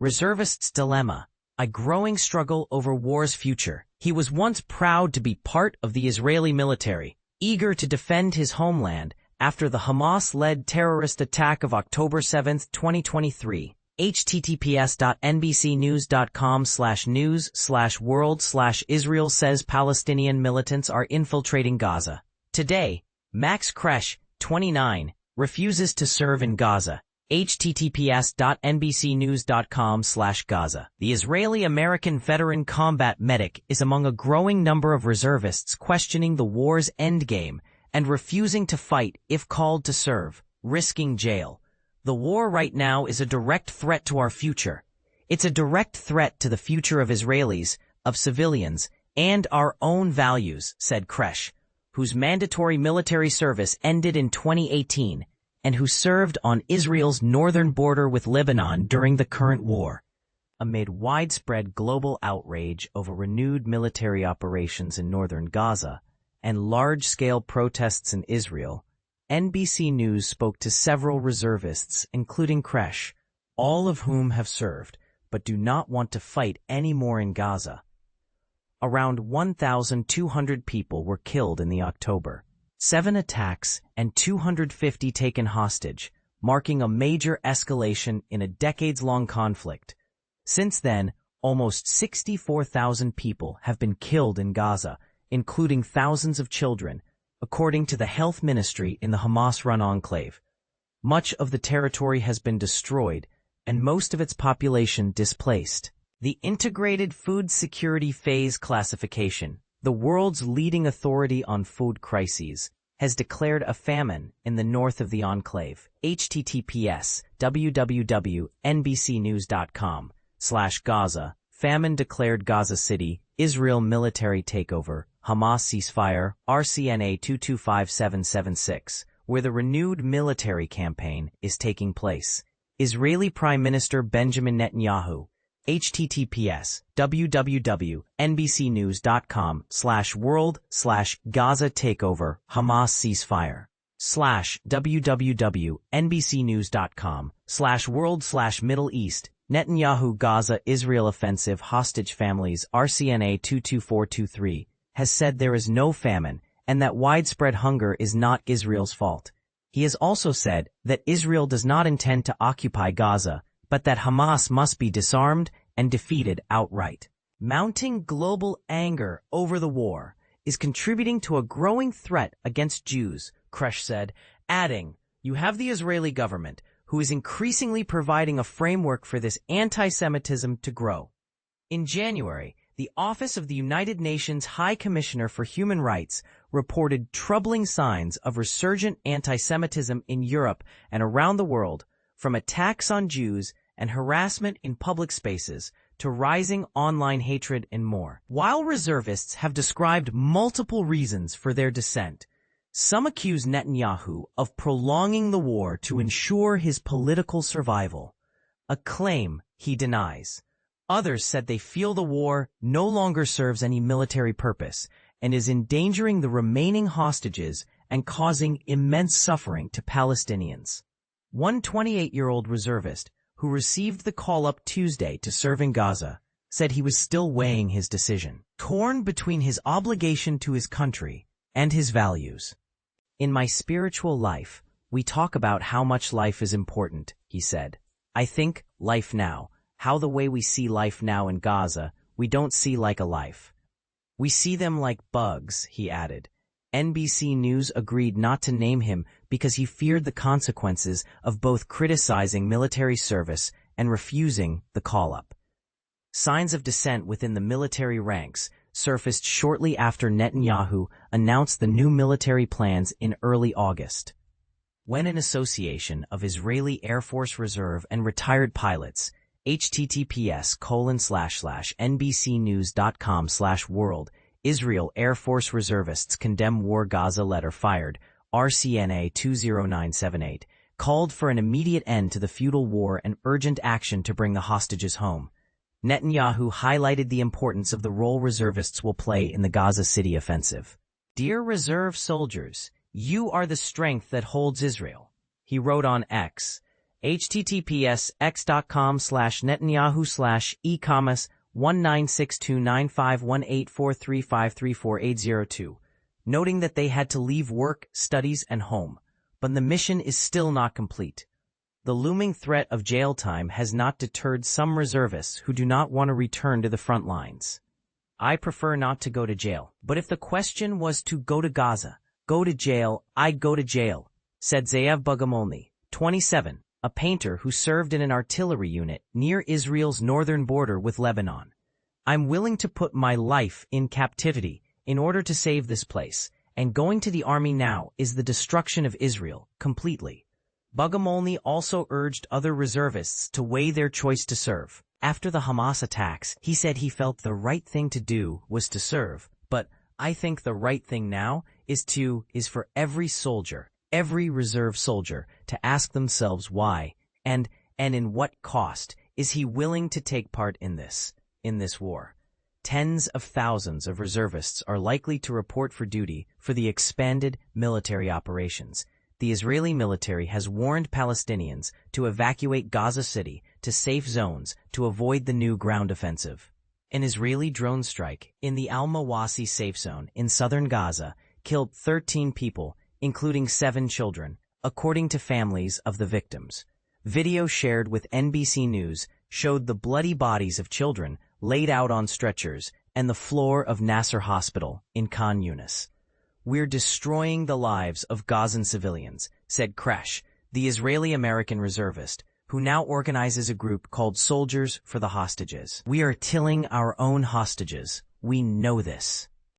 Reservists' dilemma, a growing struggle over war's future. He was once proud to be part of the Israeli military, eager to defend his homeland after the Hamas-led terrorist attack of October 7, 2023. https://nbcnews.com/news/world/Israel says Palestinian militants are infiltrating Gaza. Today, Max Kresch, 29, refuses to serve in Gaza. https://nbcnews.com/Gaza. The Israeli-American veteran combat medic is among a growing number of reservists questioning the war's endgame and refusing to fight if called to serve, risking jail. The war right now is a direct threat to our future. It's a direct threat to the future of Israelis, of civilians, and our own values, said Kresch, whose mandatory military service ended in 2018 and who served on Israel's northern border with Lebanon during the current war. Amid widespread global outrage over renewed military operations in northern Gaza and large-scale protests in Israel, NBC News spoke to several reservists, including Kresch, all of whom have served but do not want to fight anymore in Gaza. Around 1,200 people were killed in the October 7 attacks and 250 taken hostage, marking a major escalation in a decades-long conflict. Since then, almost 64,000 people have been killed in Gaza, including thousands of children, according to the health ministry in the Hamas-run enclave. Much of the territory has been destroyed, and most of its population displaced. The Integrated Food Security Phase Classification, the world's leading authority on food crises, has declared a famine in the north of the enclave. https://nbcnews.com/Gaza, famine declared Gaza City, Israel military takeover, Hamas ceasefire, RCNA 225776, where the renewed military campaign is taking place. Israeli Prime Minister Benjamin Netanyahu, https://nbcnews.com/world/Gaza takeover, Hamas ceasefire, /www.nbcnews.com/world/Middle East, Netanyahu Gaza Israel offensive hostage families RCNA 22423, has said there is no famine and that widespread hunger is not Israel's fault. He has also said that Israel does not intend to occupy Gaza, but that Hamas must be disarmed and defeated outright. Mounting global anger over the war is contributing to a growing threat against Jews, Kresch said, adding, "You have the Israeli government, who is increasingly providing a framework for this anti-Semitism to grow." In January, the Office of the United Nations High Commissioner for Human Rights reported troubling signs of resurgent anti-Semitism in Europe and around the world, from attacks on Jews and harassment in public spaces to rising online hatred and more. While reservists have described multiple reasons for their dissent, some accuse Netanyahu of prolonging the war to ensure his political survival, a claim he denies. Others said they feel the war no longer serves any military purpose and is endangering the remaining hostages and causing immense suffering to Palestinians. One 28-year-old reservist, who received the call-up Tuesday to serve in Gaza, said he was still weighing his decision, torn between his obligation to his country and his values. "In my spiritual life, we talk about how much life is important," he said. "I think life now, how the way we see life now in Gaza, we don't see like a life. We see them like bugs," he added. NBC News agreed not to name him because he feared the consequences of both criticizing military service and refusing the call-up. Signs of dissent within the military ranks surfaced shortly after Netanyahu announced the new military plans in early August, when an association of Israeli Air Force Reserve and retired pilots, https://nbcnews.com/world, Israel Air Force Reservists Condemn War Gaza letter fired, RCNA 20978, called for an immediate end to the futile war and urgent action to bring the hostages home. Netanyahu highlighted the importance of the role reservists will play in the Gaza City offensive. "Dear reserve soldiers, you are the strength that holds Israel," he wrote on X, https://x.com/netanyahu/ecommerce 1962951843534802, noting that they had to leave work, studies, and home, but the mission is still not complete. The looming threat of jail time has not deterred some reservists who do not want to return to the front lines. I prefer not to go to jail, but if the question was to go to Gaza, go to jail, I'd go to jail, said Ze'ev Bogomolny, 27, a painter who served in an artillery unit near Israel's northern border with Lebanon. I'm willing to put my life in captivity in order to save this place, and going to the army now is the destruction of Israel, completely. Bogomolny also urged other reservists to weigh their choice to serve. After the Hamas attacks, he said he felt the right thing to do was to serve, but I think the right thing now is for every soldier, every reserve soldier, to ask themselves why, and in what cost, is he willing to take part in this war. Tens of thousands of reservists are likely to report for duty for the expanded military operations. The Israeli military has warned Palestinians to evacuate Gaza City to safe zones to avoid the new ground offensive. An Israeli drone strike in the Al-Mawasi safe zone in southern Gaza killed 13 people, including 7 children, according to families of the victims. Video shared with NBC News showed the bloody bodies of children laid out on stretchers and the floor of Nasser Hospital in Khan Yunis. "We're destroying the lives of Gazan civilians," said Kresch, the Israeli-American reservist, who now organizes a group called Soldiers for the Hostages. "We are killing our own hostages. We know this."